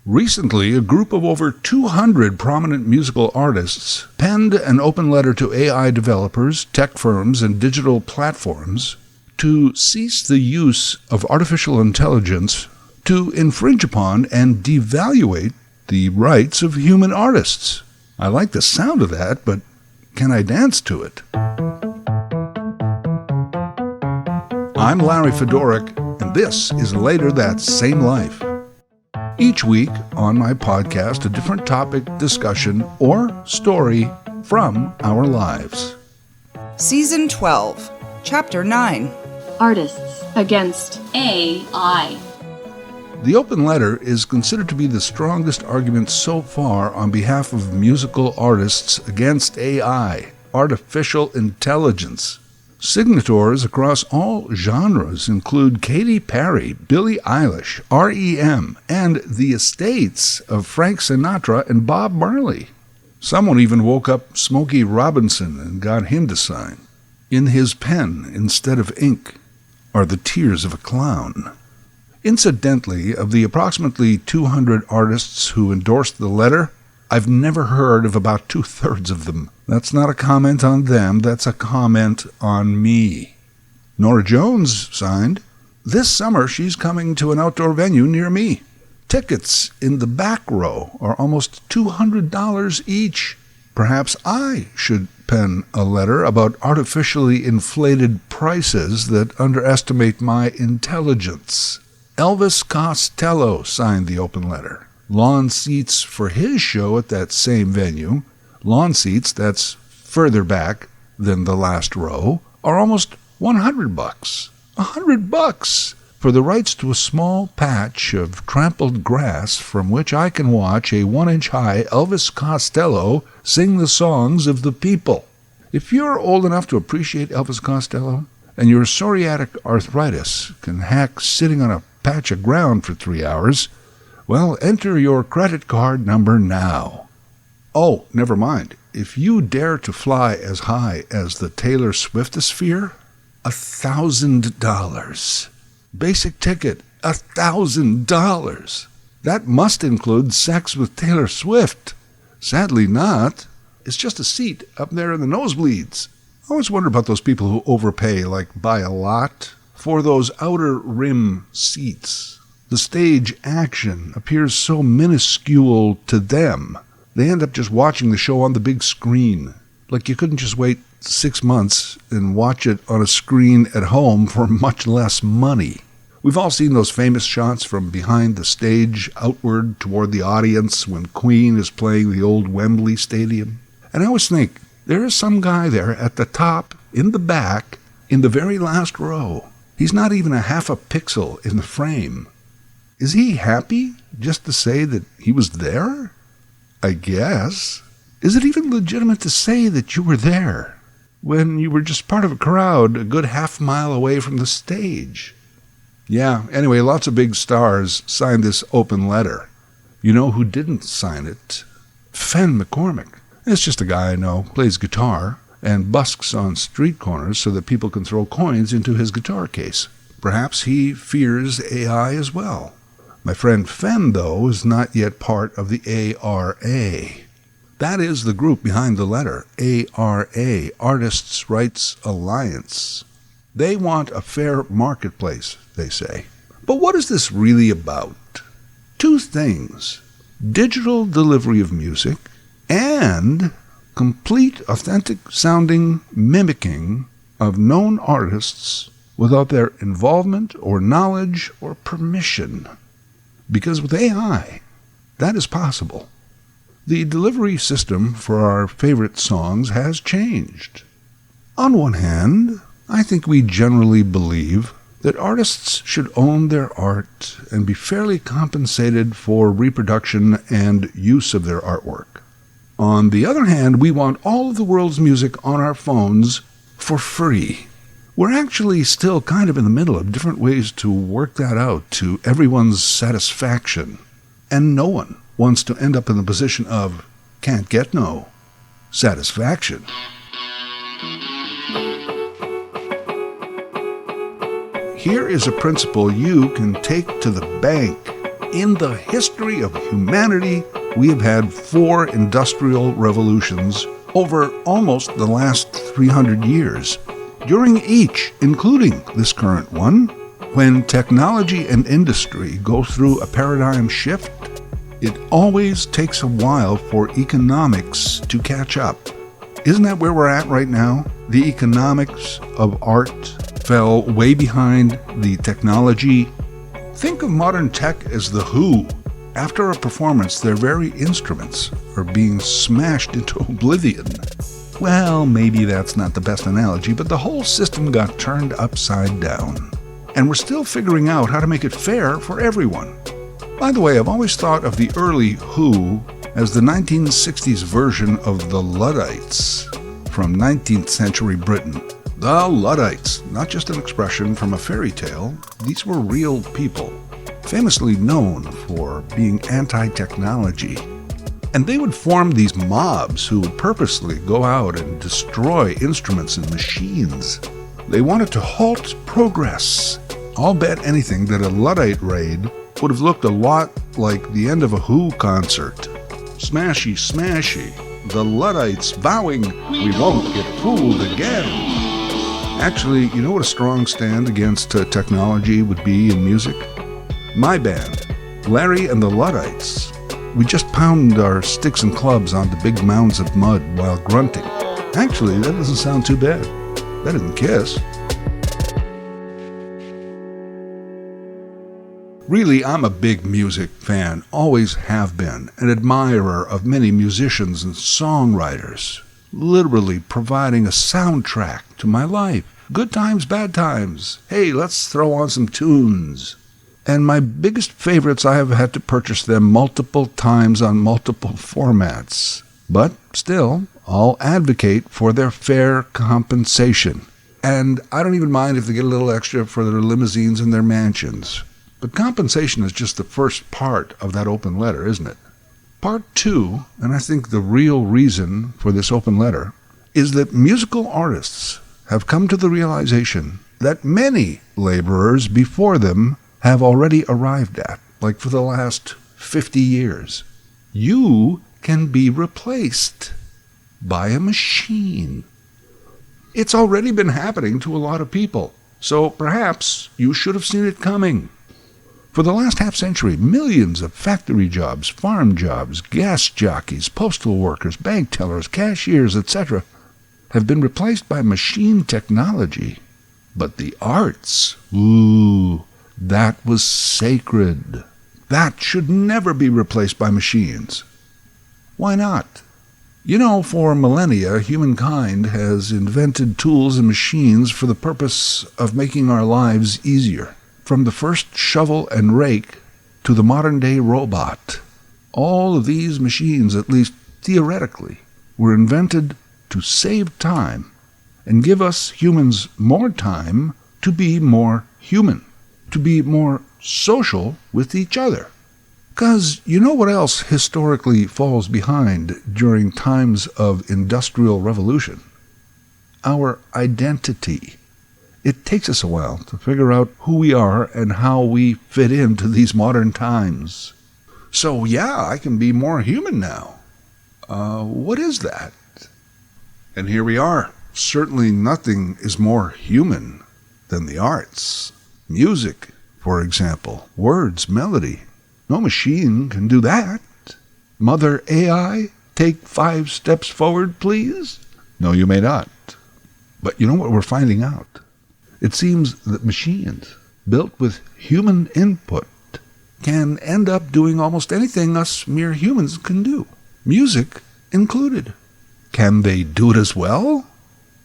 Recently, a group of over 200 prominent musical artists penned an open letter to AI developers, tech firms, and digital platforms to cease the use of artificial intelligence to infringe upon and devaluate the rights of human artists. I like the sound of that, but can I dance to it? I'm Larry Fedoruk, and this is Later That Same Life. Each week on my podcast, a different topic, discussion, or story from our lives. Season 12, Chapter 9. Artists against AI. The open letter is considered to be the strongest argument so far on behalf of musical artists against AI, artificial intelligence. Signatories across all genres include Katy Perry, Billie Eilish, R.E.M., and the estates of Frank Sinatra and Bob Marley. Someone even woke up Smokey Robinson and got him to sign. In his pen, instead of ink, are the tears of a clown. Incidentally, of the approximately 200 artists who endorsed the letter, I've never heard of about 2/3 of them. That's not a comment on them, that's a comment on me. Norah Jones signed. This summer she's coming to an outdoor venue near me. Tickets in the back row are almost $200 each. Perhaps I should pen a letter about artificially inflated prices that underestimate my intelligence. Elvis Costello signed the open letter. Lawn seats for his show at that same venue, lawn seats that's further back than the last row, are almost $100. $100 for the rights to a small patch of trampled grass from which I can watch a 1-inch-high Elvis Costello sing the songs of the people. If you're old enough to appreciate Elvis Costello, and your psoriatic arthritis can hack sitting on a patch of ground for 3 hours, well, enter your credit card number now. Oh, never mind. If you dare to fly as high as the Taylor Swiftosphere, $1,000. Basic ticket, $1,000. That must include sex with Taylor Swift. Sadly not. It's just a seat up there in the nosebleeds. I always wonder about those people who overpay, like buy a lot, for those outer rim seats. The stage action appears so minuscule to them. They end up just watching the show on the big screen. Like you couldn't just wait 6 months and watch it on a screen at home for much less money. We've all seen those famous shots from behind the stage outward toward the audience when Queen is playing the old Wembley Stadium. And I always think, there is some guy there at the top, in the back, in the very last row. He's not even a half a pixel in the frame. Is he happy just to say that he was there? I guess. Is it even legitimate to say that you were there when you were just part of a crowd a good half-mile away from the stage? Yeah, anyway, lots of big stars signed this open letter. You know who didn't sign it? Fen McCormick. It's just a guy I know, plays guitar, and busks on street corners so that people can throw coins into his guitar case. Perhaps he fears AI as well. My friend Fen, though, is not yet part of the ARA. That is the group behind the letter, ARA, Artists' Rights Alliance. They want a fair marketplace, they say. But what is this really about? 2 things: digital delivery of music and complete, authentic-sounding mimicking of known artists without their involvement or knowledge or permission. Because with AI, that is possible. The delivery system for our favorite songs has changed. On one hand, I think we generally believe that artists should own their art and be fairly compensated for reproduction and use of their artwork. On the other hand, we want all of the world's music on our phones for free. We're actually still kind of in the middle of different ways to work that out to everyone's satisfaction. And no one wants to end up in the position of can't get no satisfaction. Here is a principle you can take to the bank. In the history of humanity, we have had 4 industrial revolutions over almost the last 300 years. During each, including this current one, when technology and industry go through a paradigm shift, it always takes a while for economics to catch up. Isn't that where we're at right now? The economics of art fell way behind the technology. Think of modern tech as the Who. After a performance, their very instruments are being smashed into oblivion. Well, maybe that's not the best analogy, but the whole system got turned upside down. And we're still figuring out how to make it fair for everyone. By the way, I've always thought of the early Who as the 1960s version of the Luddites from 19th century Britain. The Luddites, not just an expression from a fairy tale, these were real people, famously known for being anti-technology. And they would form these mobs who would purposely go out and destroy instruments and machines. They wanted to halt progress. I'll bet anything that a Luddite raid would have looked a lot like the end of a Who concert. Smashy, smashy, the Luddites vowing we won't get fooled again. Actually, you know what a strong stand against technology would be in music? My band, Larry and the Luddites. We just pound our sticks and clubs onto big mounds of mud while grunting. Actually, that doesn't sound too bad. Better than Kiss. Really, I'm a big music fan, always have been, an admirer of many musicians and songwriters, literally providing a soundtrack to my life. Good times, bad times. Hey, let's throw on some tunes. And my biggest favorites, I have had to purchase them multiple times on multiple formats. But still, I'll advocate for their fair compensation. And I don't even mind if they get a little extra for their limousines and their mansions. But compensation is just the first part of that open letter, isn't it? Part 2, and I think the real reason for this open letter, is that musical artists have come to the realization that many laborers before them have already arrived at, like for the last 50 years. You can be replaced by a machine. It's already been happening to a lot of people, so perhaps you should have seen it coming. For the last half-century, millions of factory jobs, farm jobs, gas jockeys, postal workers, bank tellers, cashiers, etc. have been replaced by machine technology. But the arts, that was sacred. That should never be replaced by machines. Why not? You know, for millennia, humankind has invented tools and machines for the purpose of making our lives easier. From the first shovel and rake to the modern-day robot, all of these machines, at least theoretically, were invented to save time and give us humans more time to be more human, to be more social with each other. 'Cause you know what else historically falls behind during times of industrial revolution? Our identity. It takes us a while to figure out who we are and how we fit into these modern times. So yeah, I can be more human now. What is that? And here we are. Certainly nothing is more human than the arts. Music, for example. Words, melody. No machine can do that. Mother AI, take 5 steps forward, please? No, you may not. But you know what we're finding out? It seems that machines, built with human input, can end up doing almost anything us mere humans can do, music included. Can they do it as well?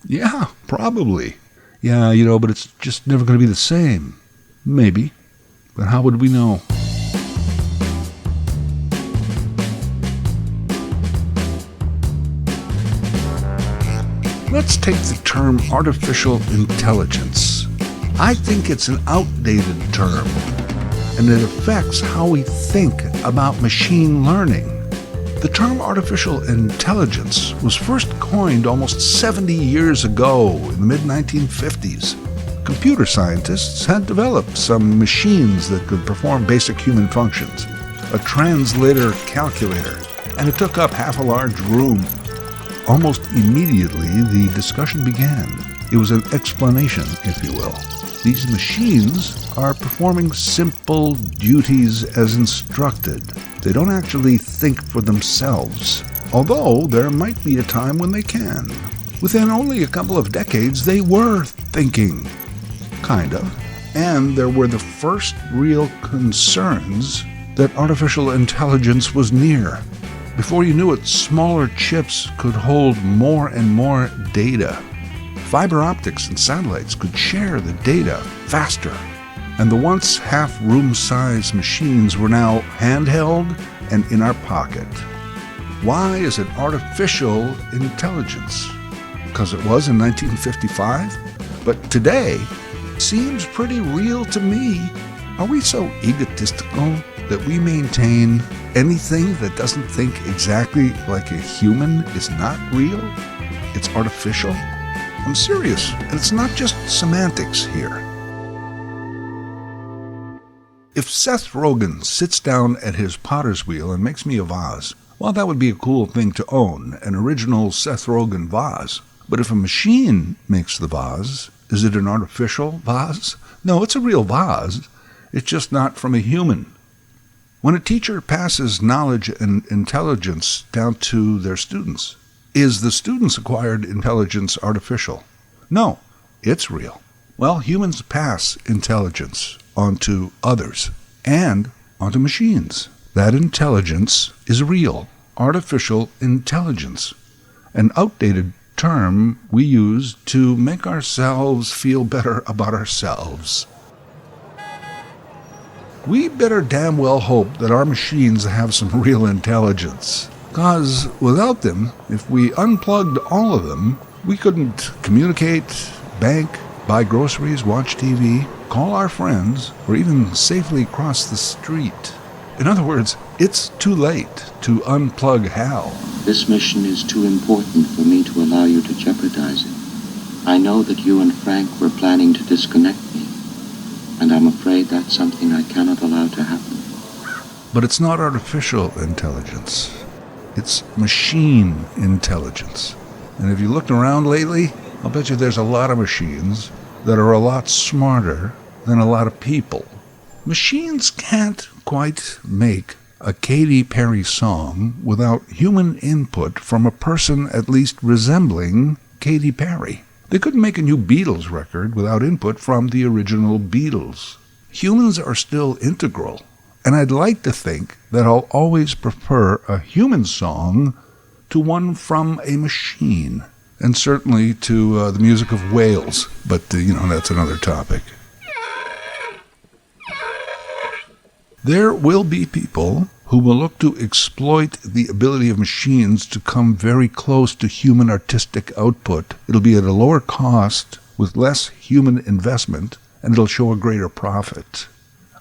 Yeah, probably. Yeah, but it's just never going to be the same. Maybe. But how would we know? Let's take the term artificial intelligence. I think it's an outdated term, and it affects how we think about machine learning. The term artificial intelligence was first coined almost 70 years ago in the mid-1950s. computer scientists had developed some machines that could perform basic human functions, a translator calculator, and it took up half a large room. Almost immediately, the discussion began. It was an explanation, if you will. These machines are performing simple duties as instructed. They don't actually think for themselves, although there might be a time when they can. Within only a couple of decades, they were thinking. Kind of. And there were the first real concerns that artificial intelligence was near. Before you knew it, smaller chips could hold more and more data. Fiber optics and satellites could share the data faster. And the once half-room-size machines were now handheld and in our pocket. Why is it artificial intelligence? Because it was in 1955? But today seems pretty real to me. Are we so egotistical that we maintain anything that doesn't think exactly like a human is not real? It's artificial? I'm serious, and it's not just semantics here. If Seth Rogen sits down at his potter's wheel and makes me a vase, well, that would be a cool thing to own, an original Seth Rogen vase. But if a machine makes the vase, is it an artificial vase? No, it's a real vase. It's just not from a human. When a teacher passes knowledge and intelligence down to their students, is the students' acquired intelligence artificial? No, it's real. Well, humans pass intelligence onto others and onto machines. That intelligence is real, artificial intelligence, an outdated term we use to make ourselves feel better about ourselves. We better damn well hope that our machines have some real intelligence. Because without them, if we unplugged all of them, we couldn't communicate, bank, buy groceries, watch TV, call our friends, or even safely cross the street. In other words, it's too late to unplug Hal. This mission is too important for me to allow you to jeopardize it. I know that you and Frank were planning to disconnect me, and I'm afraid that's something I cannot allow to happen. But it's not artificial intelligence. It's machine intelligence. And if you looked around lately, I'll bet you there's a lot of machines that are a lot smarter than a lot of people. Machines can't quite make a Katy Perry song without human input from a person at least resembling Katy Perry. They couldn't make a new Beatles record without input from the original Beatles. Humans are still integral, and I'd like to think that I'll always prefer a human song to one from a machine, and certainly to the music of whales, but that's another topic. There will be people who will look to exploit the ability of machines to come very close to human artistic output. It'll be at a lower cost with less human investment, and it'll show a greater profit.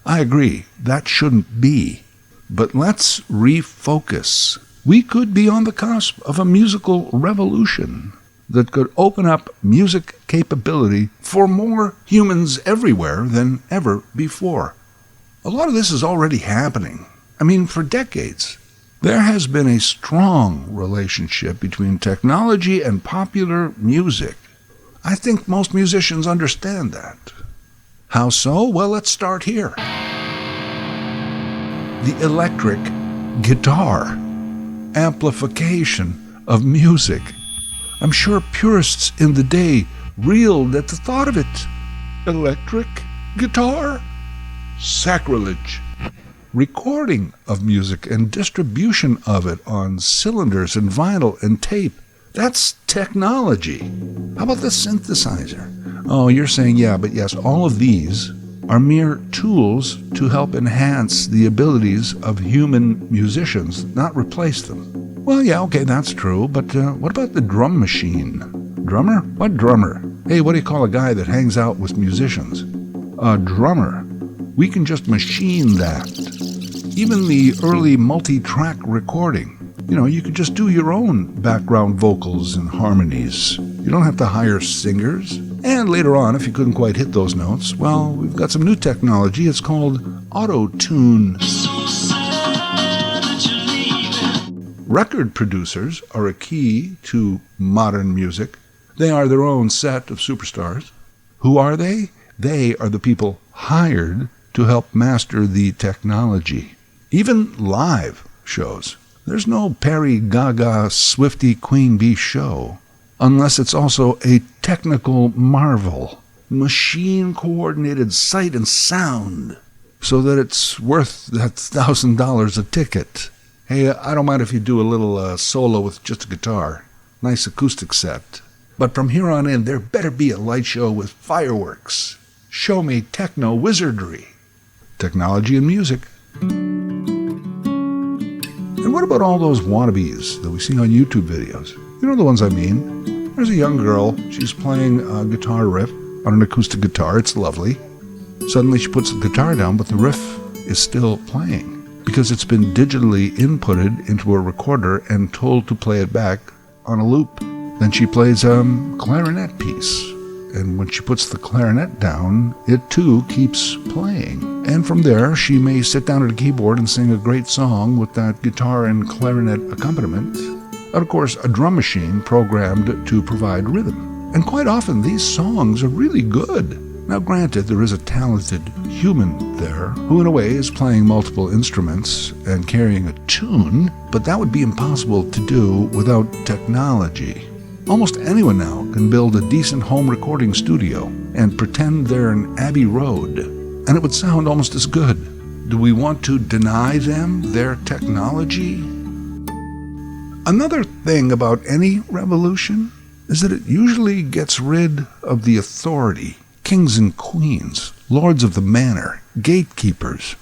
I agree, that shouldn't be. But let's refocus. We could be on the cusp of a musical revolution that could open up music capability for more humans everywhere than ever before. A lot of this is already happening. For decades, there has been a strong relationship between technology and popular music. I think most musicians understand that. How so? Well, let's start here. The electric guitar, amplification of music. I'm sure purists in the day reeled at the thought of it. Electric guitar? Sacrilege. Recording of music and distribution of it on cylinders and vinyl and tape. That's technology. How about the synthesizer? Oh, you're saying, yeah, but yes, all of these are mere tools to help enhance the abilities of human musicians, not replace them. Well, yeah, okay, that's true, but what about the drum machine? Drummer? What drummer? Hey, what do you call a guy that hangs out with musicians? A drummer. We can just machine that. Even the early multi-track recording. You could just do your own background vocals and harmonies. You don't have to hire singers. And later on, if you couldn't quite hit those notes, well, we've got some new technology. It's called auto-tune. Record producers are a key to modern music. They are their own set of superstars. Who are they? They are the people hired to help master the technology. Even live shows. There's no Perry, Gaga, Swiftie, Queen Bee show unless it's also a technical marvel, machine-coordinated sight and sound, so that it's worth that $1,000 a ticket. Hey, I don't mind if you do a little solo with just a guitar. Nice acoustic set. But from here on in, there better be a light show with fireworks. Show me techno wizardry. Technology and music. And what about all those wannabes that we see on YouTube videos? You know the ones I mean. There's a young girl. She's playing a guitar riff on an acoustic guitar. It's lovely. Suddenly she puts the guitar down, but the riff is still playing because it's been digitally inputted into a recorder and told to play it back on a loop. Then she plays a clarinet piece. And when she puts the clarinet down, it too keeps playing. And from there, she may sit down at a keyboard and sing a great song with that guitar and clarinet accompaniment. And of course, a drum machine programmed to provide rhythm. And quite often, these songs are really good. Now granted, there is a talented human there who in a way is playing multiple instruments and carrying a tune, but that would be impossible to do without technology. Almost anyone now can build a decent home recording studio and pretend they're in Abbey Road, and it would sound almost as good. Do we want to deny them their technology? Another thing about any revolution is that it usually gets rid of the authority, kings and queens, lords of the manor, gatekeepers.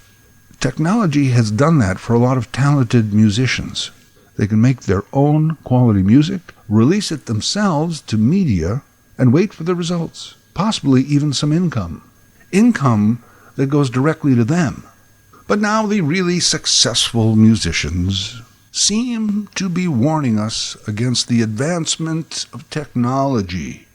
Technology has done that for a lot of talented musicians. They can make their own quality music, release it themselves to media, and wait for the results, possibly even some income. Income that goes directly to them. But now the really successful musicians seem to be warning us against the advancement of technology.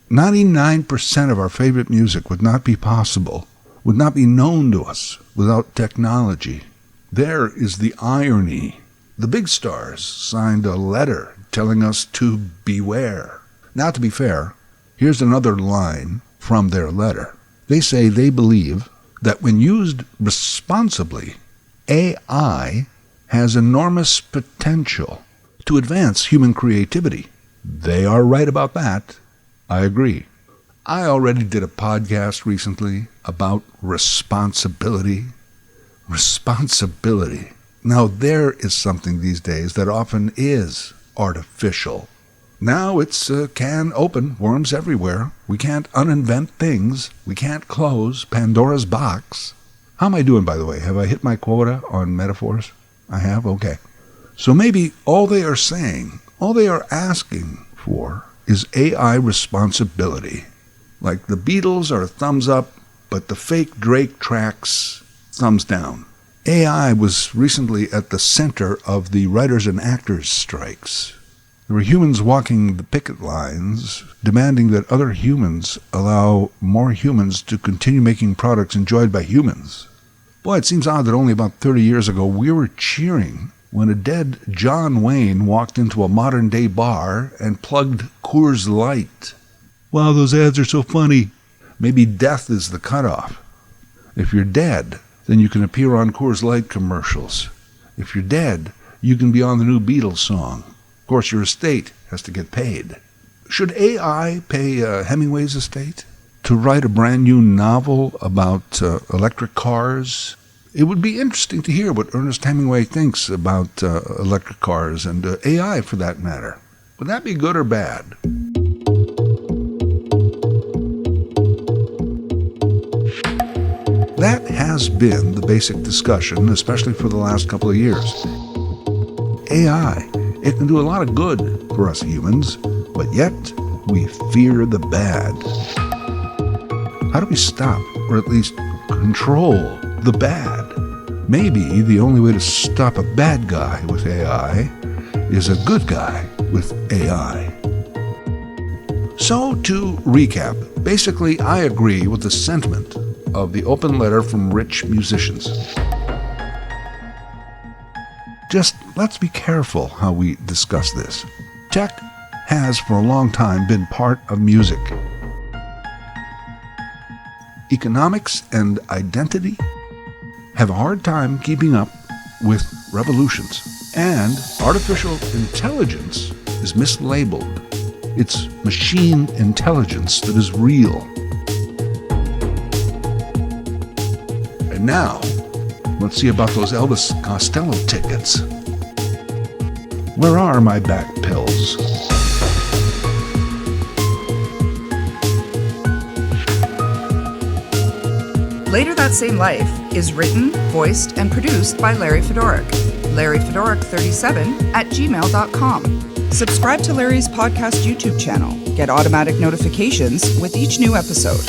99% of our favorite music would not be possible, would not be known to us without technology. There is the irony. The big stars signed a letter telling us to beware. Now, to be fair, here's another line from their letter. They say they believe that when used responsibly, AI has enormous potential to advance human creativity. They are right about that. I agree. I already did a podcast recently about responsibility. Responsibility. Now, there is something these days that often is artificial. Now it's a can open, worms everywhere. We can't uninvent things. We can't close Pandora's box. How am I doing, by the way? Have I hit my quota on metaphors? I have? Okay. So maybe all they are saying, all they are asking for is AI responsibility. Like the Beatles are thumbs up, but the fake Drake tracks, thumbs down. AI was recently at the center of the writers and actors strikes. There were humans walking the picket lines, demanding that other humans allow more humans to continue making products enjoyed by humans. Boy, it seems odd that only about 30 years ago we were cheering when a dead John Wayne walked into a modern-day bar and plugged Coors Light. Wow, those ads are so funny. Maybe death is the cutoff. If you're dead, then you can appear on Coors Light commercials. If you're dead, you can be on the new Beatles song. Of course, your estate has to get paid. Should AI pay Hemingway's estate to write a brand new novel about electric cars? It would be interesting to hear what Ernest Hemingway thinks about electric cars and AI for that matter. Would that be good or bad? That has been the basic discussion, especially for the last couple of years. AI, it can do a lot of good for us humans, but yet we fear the bad. How do we stop, or at least control, the bad? Maybe the only way to stop a bad guy with AI is a good guy with AI. So, to recap, basically I agree with the sentiment of the open letter from rich musicians. Just let's be careful how we discuss this. Tech has for a long time been part of music. Economics and identity have a hard time keeping up with revolutions, and artificial intelligence is mislabeled. It's machine intelligence that is real. And now, let's see about those Elvis Costello tickets. Where are my back pills? Later That Same Life is written, voiced, and produced by Larry Fedoruk. LarryFedoruk37@gmail.com. Subscribe to Larry's podcast YouTube channel. Get automatic notifications with each new episode.